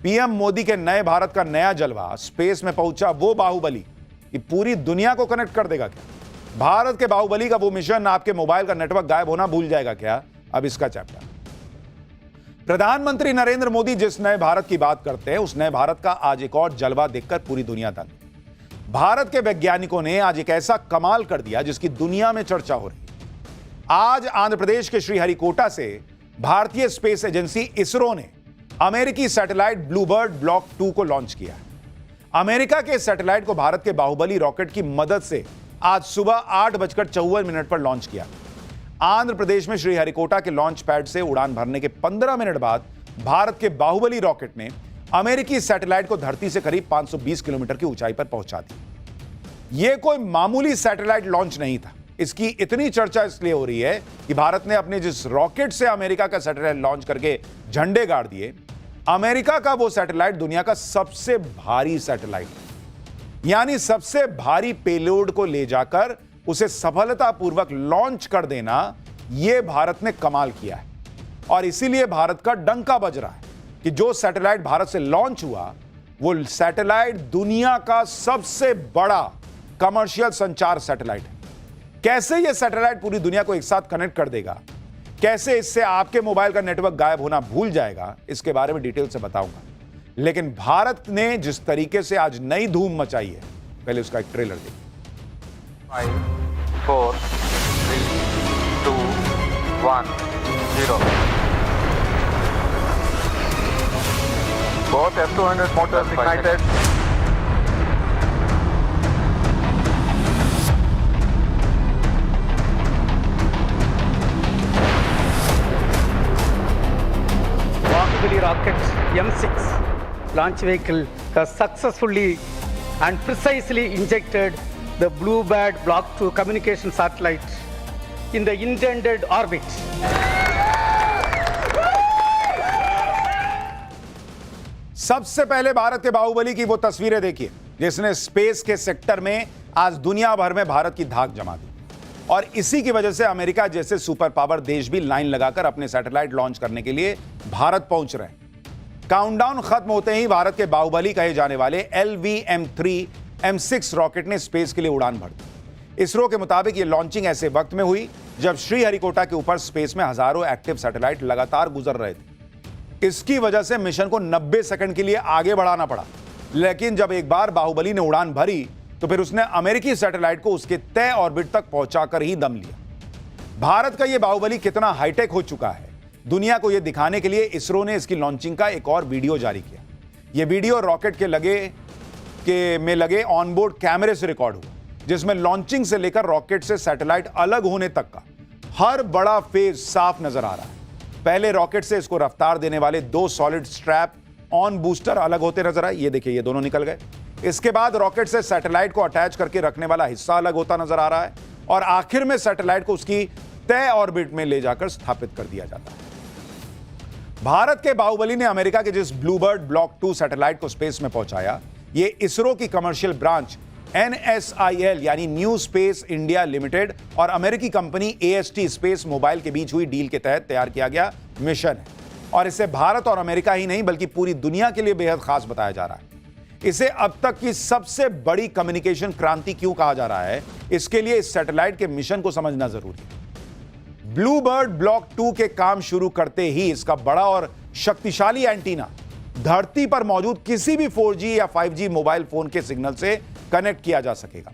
PM Modi के नए भारत का नया जलवा, स्पेस में पहुंचा वो बाहुबली, ये पूरी दुनिया को कनेक्ट कर देगा क्या? भारत के बाहुबली का वो मिशन आपके मोबाइल का नेटवर्क गायब होना भूल जाएगा क्या? अब इसका चैप्टर। प्रधानमंत्री नरेंद्र मोदी जिस नए भारत की बात करते हैं, उस नए भारत का आज एक और जलवा देखकर पूरी दुनिया दंग। भारत के वैज्ञानिकों ने आज एक ऐसा कमाल कर दिया जिसकी दुनिया में चर्चा हो रही है। आज आंध्र प्रदेश के श्रीहरिकोटा से भारतीय स्पेस एजेंसी इसरो ने अमेरिकी सैटेलाइट ब्लूबर्ड ब्लॉक 2 को लॉन्च किया है। अमेरिका के सैटेलाइट को भारत के बाहुबली रॉकेट की मदद से आज सुबह 8:54 पर लॉन्च किया। आंध्र प्रदेश में श्रीहरिकोटा के लॉन्च पैड से उड़ान भरने के 15 मिनट बाद भारत के बाहुबली रॉकेट ने अमेरिकी सैटेलाइट को धरती से करीब 520 किलोमीटर की ऊंचाई पर पहुंचा दी। यह कोई मामूली सैटेलाइट लॉन्च नहीं था। इसकी इतनी चर्चा इसलिए हो रही है कि भारत ने अपने जिस रॉकेट से अमेरिका का सैटेलाइट लॉन्च करके झंडे गाड़ दिए, अमेरिका का वो सैटेलाइट दुनिया का सबसे भारी सैटेलाइट है। यानी सबसे भारी पेलोड को ले जाकर उसे सफलतापूर्वक लॉन्च कर देना, यह भारत ने कमाल किया है। और इसीलिए भारत का डंका बज रहा है कि जो सैटेलाइट भारत से लॉन्च हुआ, वो सैटेलाइट दुनिया का सबसे बड़ा कमर्शियल संचार सैटेलाइट है। कैसे यह सैटेलाइट पूरी दुनिया को एक साथ कनेक्ट कर देगा, कैसे इससे आपके मोबाइल का नेटवर्क गायब होना भूल जाएगा, इसके बारे में डिटेल से बताऊंगा। लेकिन भारत ने जिस तरीके से आज नई धूम मचाई है, पहले उसका एक ट्रेलर देखिए। 5, 4, 3, 2, 1, 0. Both F200 motors ignited. Baahubali rocket M6 launch vehicle has successfully and precisely injected the Bluebird Block 2 communication satellite in the intended orbit. सबसे पहले भारत के बाहुबली की वो तस्वीरें देखिए जिसने स्पेस के सेक्टर में आज दुनिया भर में भारत की धाक जमा दी। और इसी की वजह से अमेरिका जैसे सुपर पावर देश भी लाइन लगाकर अपने सैटेलाइट लॉन्च करने के लिए भारत पहुंच रहे हैं। काउंटडाउन खत्म होते ही भारत के बाहुबली कहे जाने वाले LVM-3 M6 रॉकेट ने स्पेस के लिए उड़ान भर दी। इसरो के मुताबिक यह लॉन्चिंग ऐसे वक्त में हुई जब श्रीहरिकोटा के ऊपर स्पेस में हजारों एक्टिव सैटेलाइट लगातार गुजर रहे थे। इसकी वजह से मिशन को 90 सेकंड के लिए आगे बढ़ाना पड़ा। लेकिन जब एक बार बाहुबली ने उड़ान भरी तो फिर उसने अमेरिकी सैटेलाइट को उसके तय ऑर्बिट तक पहुंचाकर ही दम लिया। भारत का यह बाहुबली कितना हाईटेक हो चुका है, दुनिया को यह दिखाने के लिए इसरो ने इसकी लॉन्चिंग का एक और वीडियो जारी किया। यह वीडियो रॉकेट में लगे ऑनबोर्ड कैमरे से रिकॉर्ड हुआ, जिसमें लॉन्चिंग से लेकर रॉकेट से सैटेलाइट अलग होने तक का हर बड़ा फेज साफ नजर आ रहा है। पहले रॉकेट से इसको रफ्तार देने वाले 2 सॉलिड स्ट्रैप ऑन बूस्टर अलग होते नजर आए। ये देखिए, ये दोनों निकल गए। इसके बाद रॉकेट से सैटेलाइट को अटैच करके रखने वाला हिस्सा अलग होता नजर आ रहा है और आखिर में सैटेलाइट को उसकी तय ऑर्बिट में ले जाकर स्थापित कर दिया जाता है। भारत के बाहुबली ने अमेरिका के जिस ब्लूबर्ड ब्लॉक 2 सैटेलाइट को स्पेस में पहुंचाया, यह इसरो की कमर्शियल ब्रांच NSIL यानी न्यू स्पेस इंडिया लिमिटेड और अमेरिकी कंपनी AST स्पेस मोबाइल के बीच हुई डील के तहत तैयार किया गया मिशन है। और इसे भारत और अमेरिका ही नहीं बल्कि पूरी दुनिया के लिए बेहद खास बताया जा रहा है। इसे अब तक की सबसे बड़ी कम्युनिकेशन क्रांति क्यों कहा जा रहा है, इसके लिए इस सैटेलाइट के मिशन को समझना जरूरी है। ब्लूबर्ड ब्लॉक 2 के काम शुरू करते ही इसका बड़ा और शक्तिशाली एंटीना धरती पर मौजूद किसी भी 4G या 5G मोबाइल फोन के सिग्नल से कनेक्ट किया जा सकेगा।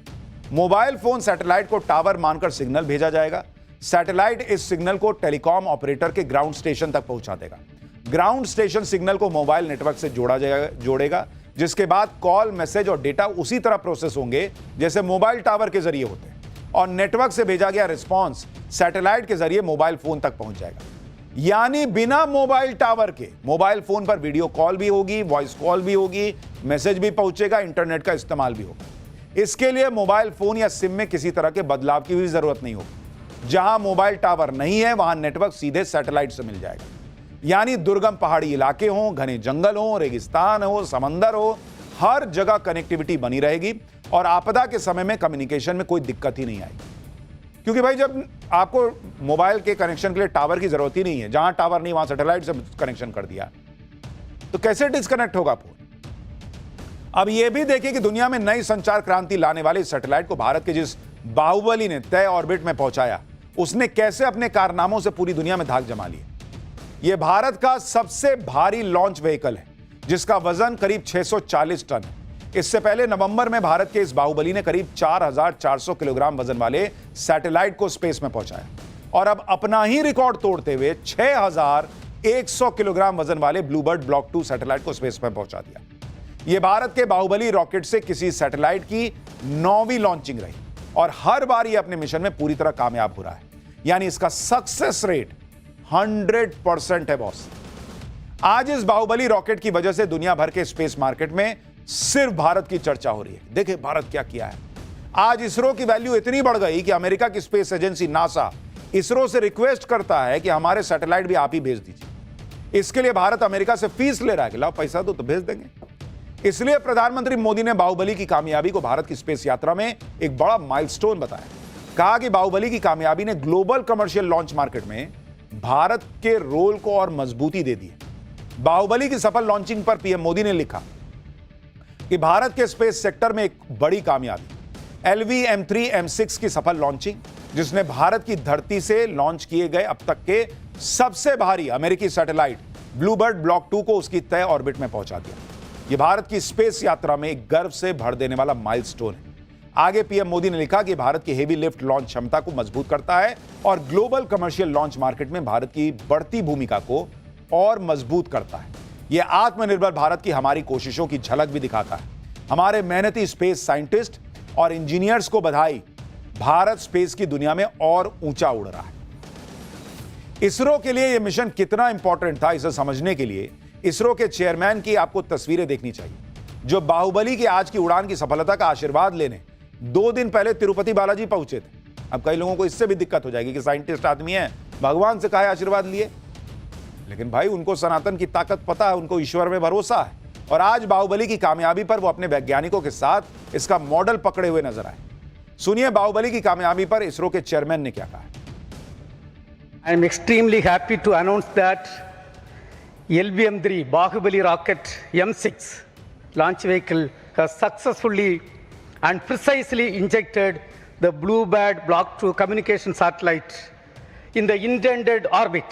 मोबाइल फोन सैटेलाइट को टावर मानकर सिग्नल भेजा जाएगा। सैटेलाइट इस सिग्नल को टेलीकॉम ऑपरेटर के ग्राउंड स्टेशन तक पहुंचा देगा। ग्राउंड स्टेशन सिग्नल को मोबाइल नेटवर्क से जोड़ेगा, जिसके बाद कॉल, मैसेज और डेटा उसी तरह प्रोसेस होंगे जैसे मोबाइल टावर के जरिए होते हैं और नेटवर्क से भेजा गया रिस्पॉन्स सैटेलाइट के जरिए मोबाइल फोन तक पहुंच जाएगा। यानी बिना मोबाइल टावर के मोबाइल फोन पर वीडियो कॉल भी होगी, वॉइस कॉल भी होगी, मैसेज भी पहुंचेगा, इंटरनेट का इस्तेमाल भी होगा। इसके लिए मोबाइल फोन या सिम में किसी तरह के बदलाव की भी जरूरत नहीं होगी। जहां मोबाइल टावर नहीं है वहां नेटवर्क सीधे सैटेलाइट से मिल जाएगा। यानी दुर्गम पहाड़ी इलाके हों, घने जंगल हो, रेगिस्तान हो, समंदर हो, हर जगह कनेक्टिविटी बनी रहेगी और आपदा के समय में कम्युनिकेशन में कोई दिक्कत ही नहीं आएगी। क्योंकि भाई जब आपको मोबाइल के कनेक्शन के लिए टावर की जरूरत ही नहीं है, जहां टावर नहीं वहां सैटेलाइट से कनेक्शन कर दिया। तो कैसे डिस्कनेक्ट होगा फोन? अब यह भी देखिए कि दुनिया में नई संचार क्रांति लाने वाले सैटेलाइट को भारत के जिस बाहुबली ने तय ऑर्बिट में पहुंचाया, उसने कैसे अपने कारनामों से पूरी दुनिया में धाक जमा ली। यह भारत का सबसे भारी लॉन्च व्हीकल है, जिसका वजन करीब 640 टन है। इससे पहले नवंबर में भारत के इस बाहुबली ने करीब 4400 किलोग्राम वजन वाले सैटेलाइट को स्पेस में पहुंचाया और अब अपना ही रिकॉर्ड तोड़ते हुए 6100 किलोग्राम वजन वाले ब्लूबर्ड ब्लॉक 2 सैटेलाइट को स्पेस में पहुंचा दिया। यह भारत के बाहुबली रॉकेट से किसी सैटेलाइट की 9वीं लॉन्चिंग रही और हर बार यह अपने मिशन में पूरी तरह कामयाब हो रहा है। यानी इसका सक्सेस रेट 100% है बॉस। आज इस बाहुबली रॉकेट की वजह से दुनिया भर के स्पेस मार्केट में सिर्फ भारत की चर्चा हो रही है। देखिए भारत क्या किया है। आज इसरो की वैल्यू इतनी बढ़ गई कि अमेरिका की स्पेस एजेंसी नासा इसरो से रिक्वेस्ट करता है कि हमारे सैटेलाइट भी आप ही भेज दीजिए। इसके लिए भारत अमेरिका से फीस ले रहा है कि लाओ पैसा दो तो भेज देंगे। इसलिए प्रधानमंत्री मोदी ने बाहुबली की कामयाबी को भारत की स्पेस यात्रा में एक बड़ा माइलस्टोन बताया। कहा कि बाहुबली की कामयाबी ने ग्लोबल कमर्शियल लॉन्च मार्केट में भारत के रोल को और मजबूती दे दी है। बाहुबली की सफल लॉन्चिंग पर पीएम मोदी ने लिखा कि भारत के स्पेस सेक्टर में एक बड़ी कामयाबी LV-M3 M6 की सफल लॉन्चिंग, जिसने भारत की धरती से लॉन्च किए गए अब तक के सबसे भारी अमेरिकी सैटेलाइट ब्लूबर्ड ब्लॉक 2 को उसकी तय ऑर्बिट में पहुंचा दिया। यह भारत की स्पेस यात्रा में एक गर्व से भर देने वाला माइलस्टोन है। आगे पीएम मोदी ने लिखा कि भारत की हेवी लिफ्ट लॉन्च क्षमता को मजबूत करता है और ग्लोबल कमर्शियल लॉन्च मार्केट में भारत की बढ़ती भूमिका को और मजबूत करता है। यह आत्मनिर्भर भारत की हमारी कोशिशों की झलक भी दिखाता है। हमारे मेहनती स्पेस साइंटिस्ट और इंजीनियर्स को बधाई। भारत स्पेस की दुनिया में और ऊंचा उड़ रहा है। इसरो के लिए यह मिशन कितना इंपॉर्टेंट था, इसे समझने के लिए इसरो के चेयरमैन की आपको तस्वीरें देखनी चाहिए, जो बाहुबली की आज की उड़ान की सफलता का आशीर्वाद लेने 2 दिन पहले तिरुपति बालाजी पहुंचे थे। अब कई लोगों को इससे भी दिक्कत हो जाएगी कि साइंटिस्ट आदमी है, भगवान से काहे आशीर्वाद लिए। लेकिन भाई उनको सनातन की ताकत पता है, उनको ईश्वर में भरोसा है और आज बाहुबली की कामयाबी पर वो अपने वैज्ञानिकों के साथ इसका मॉडल पकड़े हुए नजर आए। सुनिए बाहुबली की कामयाबी पर इसरो के चेयरमैन ने क्या कहा। I am extremely happy to announce that LV-M3 Bahubali rocket M6 launch vehicle has successfully and precisely injected the BlueBird Block 2 communication satellite in the intended orbit.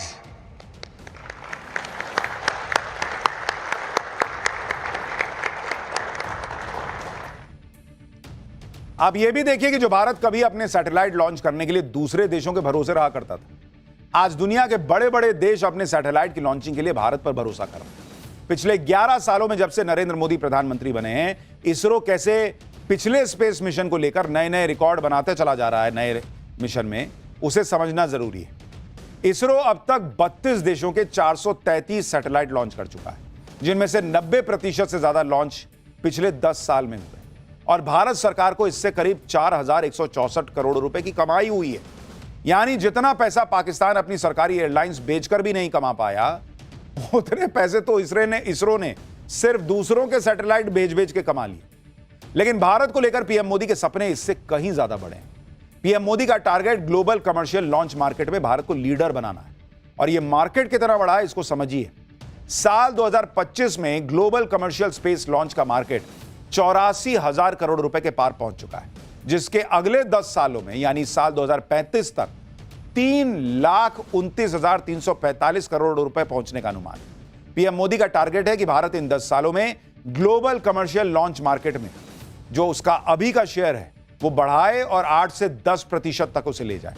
आप यह भी देखिए कि जो भारत कभी अपने सैटेलाइट लॉन्च करने के लिए दूसरे देशों के भरोसे रहा करता था, आज दुनिया के बड़े बड़े देश अपने सैटेलाइट की लॉन्चिंग के लिए भारत पर भरोसा कर रहे हैं। पिछले 11 सालों में जब से नरेंद्र मोदी प्रधानमंत्री बने हैं, इसरो कैसे पिछले स्पेस मिशन को लेकर नए नए रिकॉर्ड बनाते चला जा रहा है नए मिशन में, उसे समझना जरूरी है। इसरो अब तक 32 देशों के 433 सैटेलाइट लॉन्च कर चुका है, जिनमें से 90% से ज्यादा लॉन्च पिछले 10 साल में हुए और भारत सरकार को इससे करीब 4164 करोड़ रुपए की कमाई हुई है। यानी जितना पैसा पाकिस्तान अपनी सरकारी एयरलाइंस बेचकर भी नहीं कमा पाया, उतने पैसे तो इसरो ने सिर्फ दूसरों के सैटेलाइट बेच के कमा लिए। लेकिन भारत को लेकर पीएम मोदी के सपने इससे कहीं ज्यादा बड़े हैं। पीएम मोदी का target global commercial launch market में भारत को लीडर बनाना है और यह मार्केट कितना बड़ा है इसको समझिए। साल 2025 में ग्लोबल कमर्शियल स्पेस लॉन्च का मार्केट 84,000 करोड़ रुपए के पार पहुंच चुका है, जिसके अगले 10 सालों में यानी साल 2035 तक 3,29,345 करोड़ रुपए पहुंचने का अनुमान है। पीएम मोदी का टारगेट है कि भारत इन 10 सालों में ग्लोबल कमर्शियल लॉन्च मार्केट में जो उसका अभी का शेयर है वो बढ़ाए और 8 से 10% तक उसे ले जाए।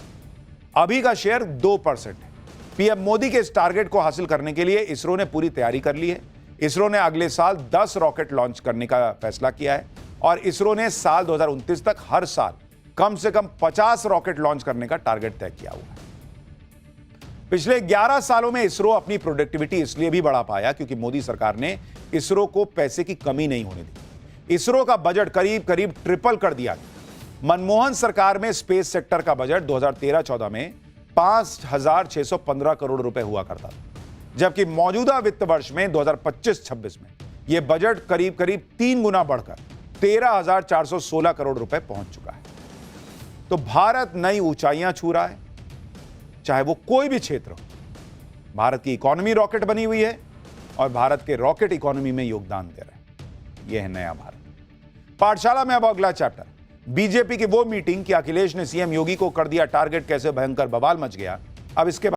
अभी का शेयर 2% है। पीएम मोदी के इस टारगेट को हासिल करने के लिए इसरो ने पूरी तैयारी कर ली है। इसरो ने अगले साल 10 रॉकेट लॉन्च करने का फैसला किया है और इसरो ने साल 2029 तक हर साल कम से कम 50 रॉकेट लॉन्च करने का टारगेट तय किया हुआ है। पिछले 11 सालों में इसरो अपनी प्रोडक्टिविटी इसलिए भी बढ़ा पाया क्योंकि मोदी सरकार ने इसरो को पैसे की कमी नहीं होने दी। इसरो का बजट करीब ट्रिपल कर दिया। मनमोहन सरकार में स्पेस सेक्टर का बजट 2013-14 में 5,615 करोड़ रुपए हुआ करता था, जबकि मौजूदा वित्त वर्ष में 2025-26 में यह बजट करीब 3 गुना बढ़कर 13,416 करोड़ रुपए पहुंच चुका है। तो भारत नई ऊंचाइयां छू रहा है, चाहे वो कोई भी क्षेत्र हो। भारत की इकोनॉमी रॉकेट बनी हुई है, और भारत के रॉकेट इकोनॉमी में योगदान दे रहे हैं। यह है नया भारत। पाठशाला में अब अगला चैप्टर, बीजेपी की वो मीटिंग कि अखिलेश ने सीएम योगी को कर दिया टारगेट, कैसे भयंकर बवाल मच गया। अब इसके